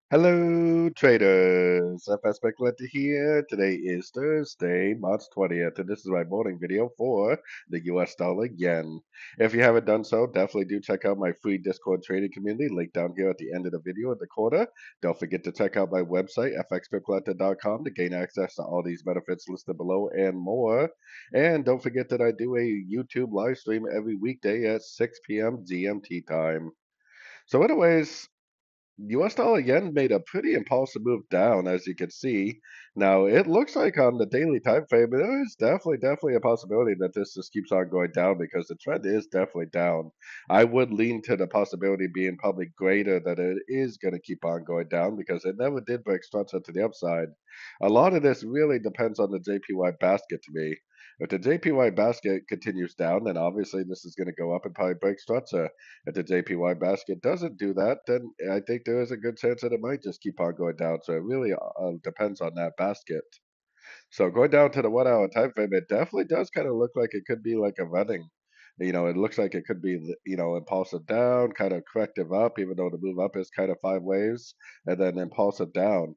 Hello, traders. FX Pip Collector here. Today is Thursday, March 20th, and this is my morning video for the US dollar yen. If you haven't done so, definitely do check out my free Discord trading community, link down here at the end of the video in the corner. Don't forget to check out my website, fxpipcollector.com, to gain access to all these benefits listed below and more. And don't forget that I do a YouTube live stream every weekday at 6 p.m. GMT time. So, anyways, US dollar yen made a pretty impulsive move down, as you can see. Now, it looks like on the daily time frame, there is definitely a possibility that this just keeps on going down because the trend is definitely down. I would lean to the possibility being probably greater that it is going to keep on going down because it never did break structure to the upside. A lot of this really depends on the JPY basket to me. If the JPY basket continues down, then obviously this is going to go up and probably break structure. If the JPY basket doesn't do that, then I think there is a good chance that it might just keep on going down. So it really depends on that basket. So going down to the 1 hour time frame, it definitely does kind of look like it could be like a running. It looks like it could be, impulsive down, kind of corrective up, even though the move up is kind of five waves, and then impulsive down.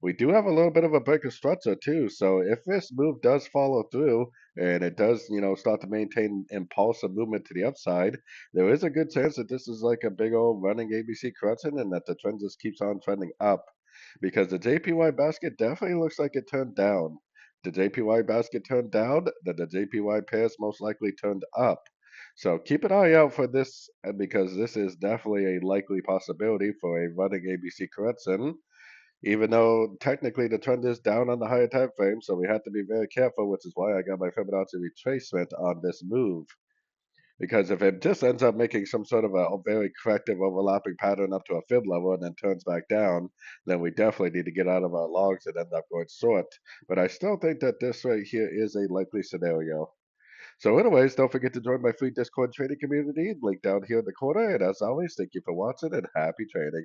We do have a little bit of a break of structure too. So if this move does follow through and it does, start to maintain impulsive movement to the upside, there is a good chance that this is like a big old running ABC correction and that the trend just keeps on trending up because the JPY basket definitely looks like it turned down. The JPY basket turned down, then the JPY pairs most likely turned up. So keep an eye out for this because this is definitely a likely possibility for a running ABC correction, even though technically the trend is down on the higher time frame. So we have to be very careful, which is why I got my Fibonacci retracement on this move. Because if it just ends up making some sort of a very corrective overlapping pattern up to a fib level and then turns back down, then we definitely need to get out of our logs and end up going short. But I still think that this right here is a likely scenario. So anyways, don't forget to join my free Discord trading community, link down here in the corner. And as always, thank you for watching and happy trading.